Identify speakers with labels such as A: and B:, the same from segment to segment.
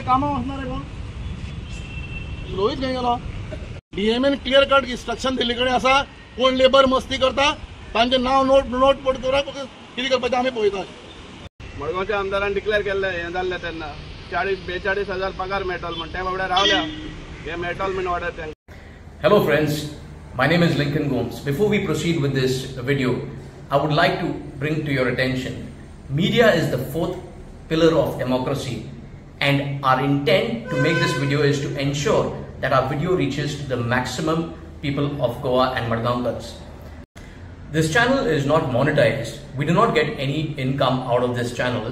A: आमचे कामां वचणार आहे कोण? रोहित खंय गेलो? डीएमएन क्लियर कट इंस्ट्रक्शन दिल्ले कडेन आसा, कोण लेबर मस्ती करता तांचे नाव नोट पड करा, कितें करपाचें आमी पळयता.
B: मडगांवच्या आमदारान डिक्लेअर केल्लें हें जाल्लें तेन्ना 42,000 पगार मेळटलो म्हण त्या बाबड्यार रावल्या हें मेळटलो म्हण ऑर्डर तांकां.
C: Hello friends, my name is Lincoln Gomes. Before we proceed with this video, I would like to bring to your attention, media is the fourth pillar of democracy, and our intent to make this video is to ensure that our video reaches to the maximum people of Goa and Madgaonkars. This channel is not monetized. We do not get any income out of this channel,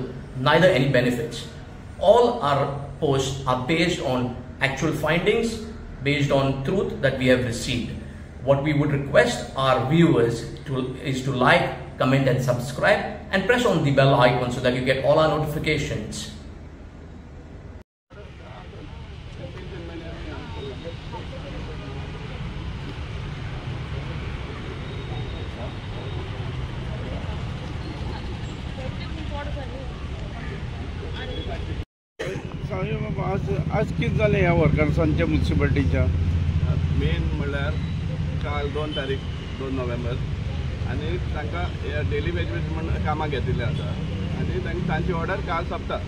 C: neither any benefits. All our posts are based on actual findings, based on truth that we have received. What we would request our viewers is to like, comment and subscribe and press on the bell icon so that you get all our notifications.
B: आज कितें जालें ह्या वर्कर्सांच्या म्युनिसिपालिटीच्या main म्हणल्यार काल 2 November आनी तांकां daily wages म्हण कामाक घेतिल्लें आसा आनी तांची ऑर्डर काल सोंपता.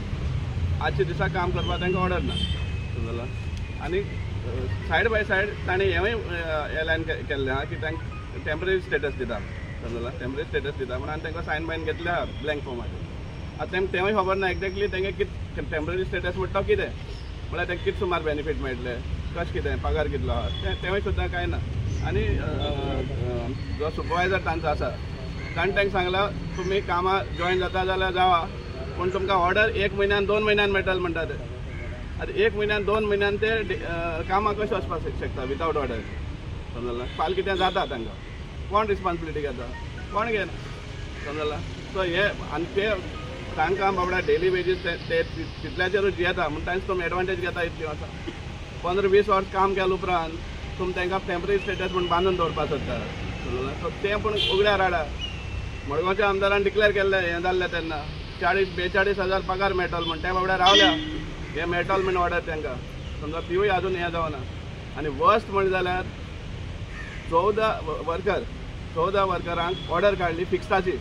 B: आजच्या दिसा काम करपाक तांकां ऑर्डर ना समजला. आनी सायड बाय सायड ताणें हेंवूय एलायन केल्लें आहा की तांकां टेम्पररी स्टेटस दिता समजला. टेम्पररी स्टेटस दिता म्हण आनी तांकां सायन बायन घेतल्या ब्लँक फॉर्माचेर. आतां तांकां तेंवूय खबर ना एक्झॅक्टली तांकां कितें टेम्पररी स्टेटस म्हणटा तो कितें म्हळ्यार तांकां कितें सुमार बेनिफीट मेळटले, कशें कितें पगार कितलो आहा तेंवूय सुद्दां कांय ना. आनी जो सुपरवायझर तांचो आसा ताणें सांगलां तुमी कामां जॉयन जाता जाल्यार जावा, पूण तुमकां ऑर्डर 1 म्हयन्यान 2 म्हयन्यान मेळटले म्हणटा ते. आतां 1 म्हयन्यान 2 म्हयन्यान ते कामां कशें वचपाक शकता विदावट ऑर्डर समजला. फाल्यां कितें जाता तांकां कोण रिस्पॉन्सिबिलिटी घेता, कोण घेना समजला. सो हे आनी ते तांकां बाबडा डेली वेजीस ते तितल्याचेरूच येता म्हण तांचे तुमी एडवांटेज घेता इतली वता. 15-20 वर्स काम केल्या उपरांत तुमी तांकां टेम्पररी स्टेटस म्हण बांदून दवरपाक सोदता सो तें पूण उगड्यार हाडा. मडगांवच्या आमदारान डिक्लेअर केल्लें हें जाल्लें तेन्ना 42,000 पगार मेळटलो म्हण त्या बाबड्यार रावल्या हें मेळटलो म्हण ऑर्डर तांकां समजा तिवूय आजून हें जावना. आनी वर्स्ट म्हण जाल्यार 14 वर्करांक ऑर्डर काडली फिक्साची.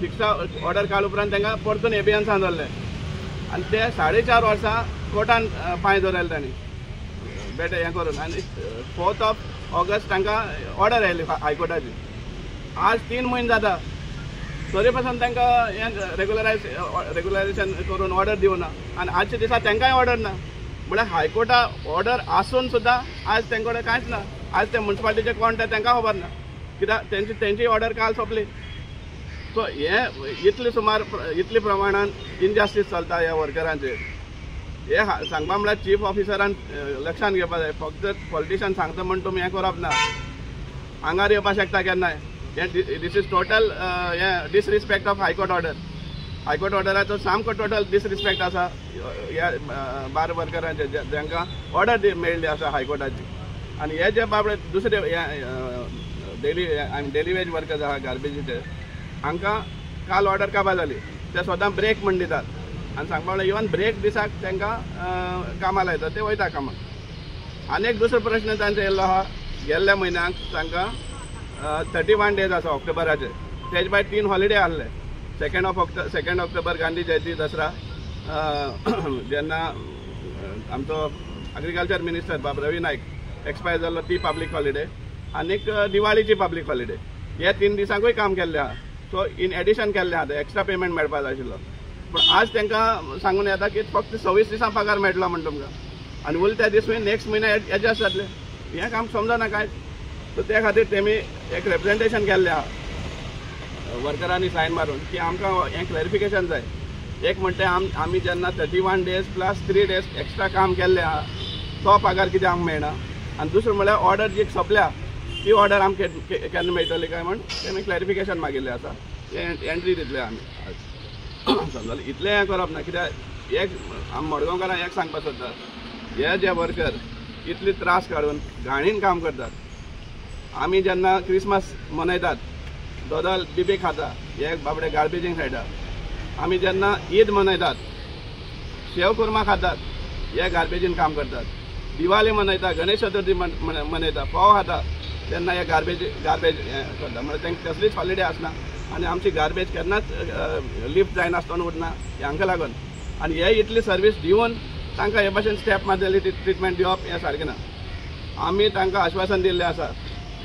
B: फिक्सा ऑर्डर काड उपरांत तांकां परतून एबियन सांदरलें आनी ते 4.5 वर्सां कोर्टान पांय दवरले तांणी बेटे हें करून. आनी 4 ऑगस्ट तांकां ऑर्डर आयली हायकोर्टाची. आज 3 म्हयने जाता तरी पासून तांकां हें रेग्युलरायजेशन करून ऑर्डर दिवना आनी आजच्या दिसा तांकांय ऑर्डर ना. म्हळ्यार हायकोर्टा ऑर्डर आसून सुद्दां आज तांचे कडेन कांयच ना. आज ते म्युनिसिपालिटीचे कोण ते तांकां खबर ना कित्याक तेंची ऑर्डर काल सोंपली. सो हें इतले प्रमाणान इनजस्टीस चलता ह्या वर्करांचेर. हे सांगपा म्हळ्यार चीफ ऑफिसरान लक्षांत घेवपाक जाय. फक्त पॉलिटिशियन सांगता म्हण तुमी हें करप ना. आंगार येवपाक शकता केन्नाय. दीस इज टोटल हें disrespect of high court order. High court ऑर्डराचो सामको टोटल डिसरिस्पेक्ट आसा ह्या बार वर्करांचे जांकां ऑर्डर मेळिल्ली आसा हायकोर्टाची. आनी हे जे बाबडे दुसरे डेली वेज वर्कर्स आहा गार्बेजीचे हांकां काल ऑर्डर काबार जाली. ते स्वता ब्रेक म्हण दितात आनी सांगपा म्हळ्यार इवन ब्रेक दिसाक तांकां कामां लायता ते वयता कामाक. आनी एक दुसरो प्रश्न तांचो येयल्लो आहा गेल्ल्या म्हयन्याक तांकां 31 डेज आसा ऑक्टोबराचे. तेजे भायर 3 हॉलिडे आहले. 2 ऑक्टोबर गांधी जयंती दसरा जेन्ना आमचो एग्रीकल्चर मिनिस्टर बाब रवी नायक एक्सपायर जाल्लो ती पब्लीक हॉलिडे आनीक दिवाळीची पब्लीक हॉलिडे. हे 3 दिसांकूय काम केल्लें आहा. सो इन एडिशन केल्लें आहा एक्स्ट्रा पेमेंट मेळपाक जाय आशिल्लो. पूण आज तांकां सांगून येता की फक्त 26 दिसां पगार मेळटलो म्हण तुमकां आनी उरले त्या दीस नेक्स्ट म्हयन्या एडजस्ट जातले. हें काम समजना कांयच. सो त्या खातीर तेमी एक रिप्रेजेंटेशन केल्लें आहा वर्करांनी सायन मारून की आमकां हें क्लॅरिफिकेशन जाय. एक म्हणटा आमी जेन्ना 31 डेज प्लस 3 डेज एक्स्ट्रा काम केल्लें आहा तो पगार कित्याक आमकां मेळना. आनी दुसरें म्हणल्यार ऑर्डर जी सोंपल्या ती ऑर्डर आमकां केन्ना मेळटली काय म्हण तेमी क्लॅरिफिकेशन मागिल्लें आसा. एंट्री दितले आमी समजलें. इतलें हें करप ना कित्याक एक आमी मडगांवकारांक एक सांगपाक सोदता हे जे वर्कर इतले त्रास काडून घाणीन काम करतात. आमी जेन्ना क्रिसमस मनयतात दोदोल बिबे खाता हे बाबडे गार्बेजींग सायडार. आमी जेन्ना ईद मनयतात शेव कुर्मा खातात, हे गार्बेजीन काम करतात. दिवाळी मनयता, गणेश चतुर्थी मनयता, फोव खाता तेन्ना हे गार्बेज करता. म्हणजे तांकां कसलीच हॉलिडे आसना आनी आमची गार्बेज केन्नाच लिफ्ट जायनासतना उरना हांकां लागून. आनी हे इतली सर्वीस दिवन तांकां हे भाशेन स्टेप मारलेली ट्रिटमेंट दिवप हें सारकें ना. आमी तांकां आश्वासन दिल्लें आसा,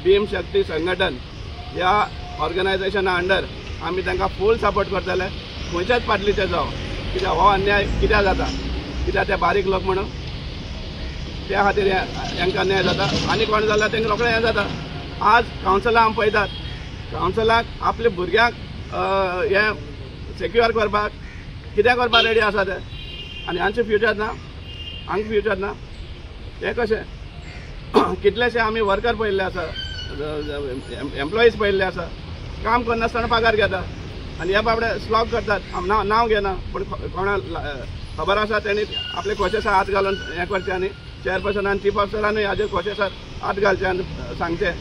B: भीम शक्ती संघटन ह्या ऑर्गनायझेशना अंडर आमी तांकां फूल सपोर्ट करतले, खंयच्याच पाटलीचे जावं. कित्याक हो अन्याय कित्याक जाता, कित्याक ते बारीक लोक म्हणून त्या खातीर हांकां अन्याय जाता. आनी कोण जाल्यार तांकां रोखडें हें जाता. आज कावन्सिलां आमी पळयतात, कावन्सिलाक आपल्या भुरग्यांक हें सेक्युअर करपाक कितें करपाक रेडी आसा ते, आनी हांचे फ्युचर ना, हांगा फ्युचर ना. हें कशें कितलेशे आमी वर्कर पळयल्ले आसा, एम्प्लॉईज पळयल्ले आसा, काम करनासतना पगार घेता आनी हे बाबडे स्लॉग करतात. नांव घेना पूण कोणा खबर आसा तेणी आपले कोशेसार हात घालून हें करचें आनी चेअरपर्सन आनी चीफ ऑफिसरानूय हाजे कोशेसार हात घालचे आनी सांगचें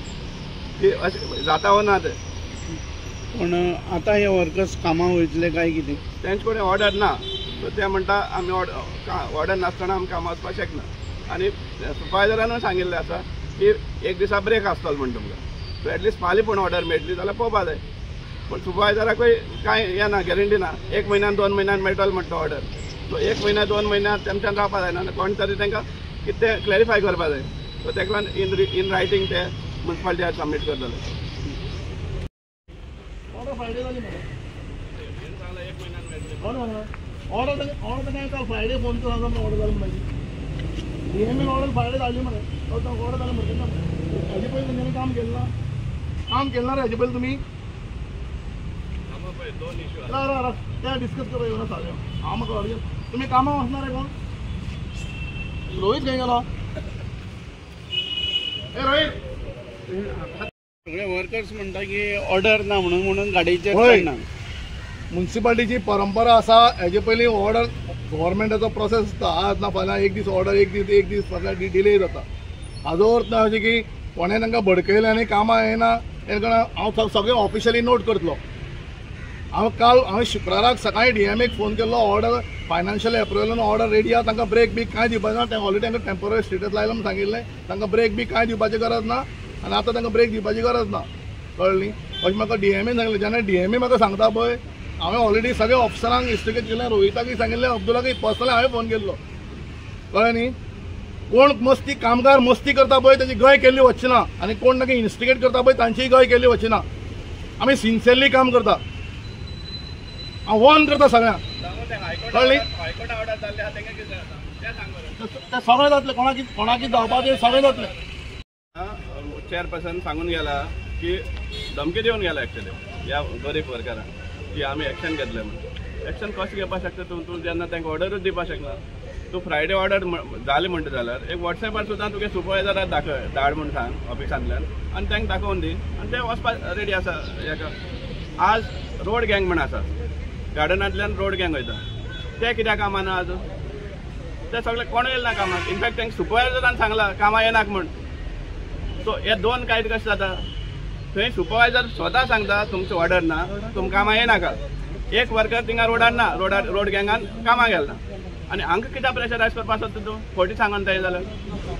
B: की अशें जाता वो ना तें.
D: पण आतां हे वर्कर्स कामां वयतले काय कितें?
B: तेंचे कडेन ऑर्डर ना, सो ते म्हणटा आमी ऑर्डर नासतना आमी कामां वचपाक शकना. आनी सुपरवायझरानूय सांगिल्लें आसा की एक दिसा ब्रेक आसतलो म्हण तुमकां. सो एटलिस्ट फाल्यां पूण ऑर्डर मेळटली जाल्यार पळोवपा जाय. पूण सुपरवायझराकूय कांय हें ना, गॅरंटी ना. 1 म्हयन्यान 2 म्हयन्यान मेळटलो म्हणटा ऑर्डर. सो 1 म्हयन्या 2 म्हयन्या तेमच्यान रावपा जायना, कोण तरी तांकां कितें क्लॅरिफाय करपा जाय. सो तेका लागून इन रायटींग ते म्युन्सिपालिटीक सबमीट करतले.
A: ऑर्डर फ्रायडे जाली मरे.
B: 1 म्हयन्यान मेळटली.
A: ऑर्डर काय काल फ्रायडे फोन करून सांगता ऑर्डर जाली म्हणून. DMN ऑर्डर फ्रायडे जाली मरे. ऑर्डर जाली मरे ना. हेजे पयलीं तुमी काम केलें ना रे हेजे पयलीं तुमी?
B: दोन इश्यू
A: राव ते डिस्कस करूं येवना सारकें. हांव म्हाका ऑर्डर तुमी कामां वचना रे कोण? रोहीत खंय गेलो? ए रोहीत.
D: सगळे वर्कर्स म्हणटा की ऑर्डर ना म्हणून गाडयेचेर
A: होय.
D: काडना.
A: म्युन्सिपालिटीची परंपरा आसा, हेजे पयलीं ऑर्डर गव्हर्मेंटाचो प्रोसेस आसता. आज ना फाल्यां एक दीस ऑर्डर एक दीस फाल्यां डिले जाता. हाजो अर्थ ना अशें की कोणें तांकां भडकयलें आनी कामां येना. तेन्ना हांव सगळें ऑफिशियली नोट करतलो. हांवें शुक्राराक सकाळीं DMAक फोन केल्लो, ऑर्डर फायनान्शियल एप्रुवलान ऑर्डर रेडी आहा, तांकां ब्रेक बी कांय दिवपाचें ना. तें ऑलरेडी तांकां टेम्पररी स्टेटस लायला म्हूण सांगिल्लें. तांकां ब्रेक बी कांय दिवपाची गरज ना आनी आतां तांकां ब्रेक दिवपाची गरज ना. कळ्ळें? अशें म्हाका DMAन सांगलें. जेन्ना DMA म्हाका सांगता पळय, हांवें ऑलरेडी सगळ्या ऑफिसरांक इन्स्टिगेट केलें. रोहिताकूय सांगिल्लें, अब्दुलाकूय पर्सनली हांवें फोन केल्लो. कळ्ळें न्ही? कोण मस्ती कामगार मस्ती करता पळय ताची गय केल्ली वचना आनी कोण ताका इन्स्टिगेट करता पळय तांचीय गय केल्ली वचना. आमी सिन्सियरली काम करता. हांव वॉर्न करता सगळ्यांक. कळ्ळें? ते सगळें जातलें. कोणाकी जावपाचें सगळें जातलें.
B: चेअरपर्सन सांगून गेला की धमकी दिवन गेला एक्चुअली ह्या गरीब वर्करांक की आमी एक्शन घेतलें म्हणून. एक्शन कशें घेवपाक शकता तूं जेन्ना तांकां ऑर्डरूच दिवपाक शकना. तूं फ्रायडे ऑर्डर जाली म्हणटा जाल्यार एक वॉट्सॅपार सुद्दां तुगे सुपरवायझराक धाड म्हूण सांग ऑफिसांतल्यान आनी तांकां दाखोवन दी आनी ते वचपाक रेडी आसा. हेका आज रोड गँग म्हण आसा, गार्डनांतल्यान रोड गँग वयता. ते कित्याक कामां ना आज? ते सगळे कोण येयले ना कामाक. इनफॅक्ट तांकां सुपरवायझरान सांगलां कामां येनाक म्हूण. सो हे दोन कायदे कशें जाता? थंय सुपरवायझर स्वता सांगता तुमचो ऑर्डर ना, तुमकां कामां येनाका. एक वर्कर थिंगा रोडार ना, रोड गँगान कामां गेला आनी हांकां कित्याक प्रेशरायज करपाक सोदता तूं? खोटी सांगून जाय जाल्यार.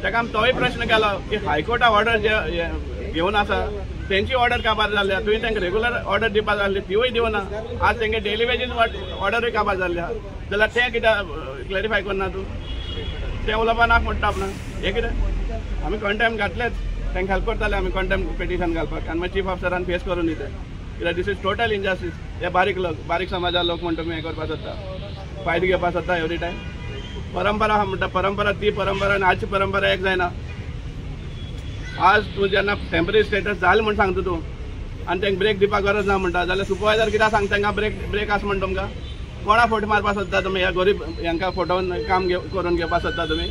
B: ताका आमी तोय प्रश्न केलो की हायकोर्टा ऑर्डर जे घेवन आसा तेंची ऑर्डर काबार जाल्ल्या, तुवें तांकां रेगुलर ऑर्डर दिवपाक जाल्ली तिवूय दिवना. आज तांगे डेली वेजीस ऑर्डरूय काबार जाल्ल्या जाल्यार तें कित्याक क्लॅरिफाय करना तूं? तें उलोवपा नाक म्हणटा आपणाक. हें कितें? आमी कंटेम्प्ट घातलेच, तांकां हेल्प करताले आमी कंटेम्प्ट पिटिशन घालपाक आनी मागीर चीफ ऑफिसरान फेस करून दिते. कित्याक दीस इज टोटल इनजस्टीस. हे बारीक समाजा लोक म्हणटा तुमी हें करपाक सोदता, फायदो घेवपाक सोदता एवरी टायम. परंपरा आहा म्हणटा, परंपरा ती परंपरा आनी आजची परंपरा एक जायना. आज तूं जेन्ना टेम्पररी स्टेटस जालें म्हूण सांगता तूं आनी तांकां ब्रेक दिवपाक गरज ना म्हणटा जाल्यार सुपरवायझर कित्याक सांगता तांकां ब्रेक आसा म्हण तुमकां? कोणा फोटो मारपाक सोदता तुमी? ह्या गरीब हांकां फोटोवन काम करून घेवपाक सोदता तुमी?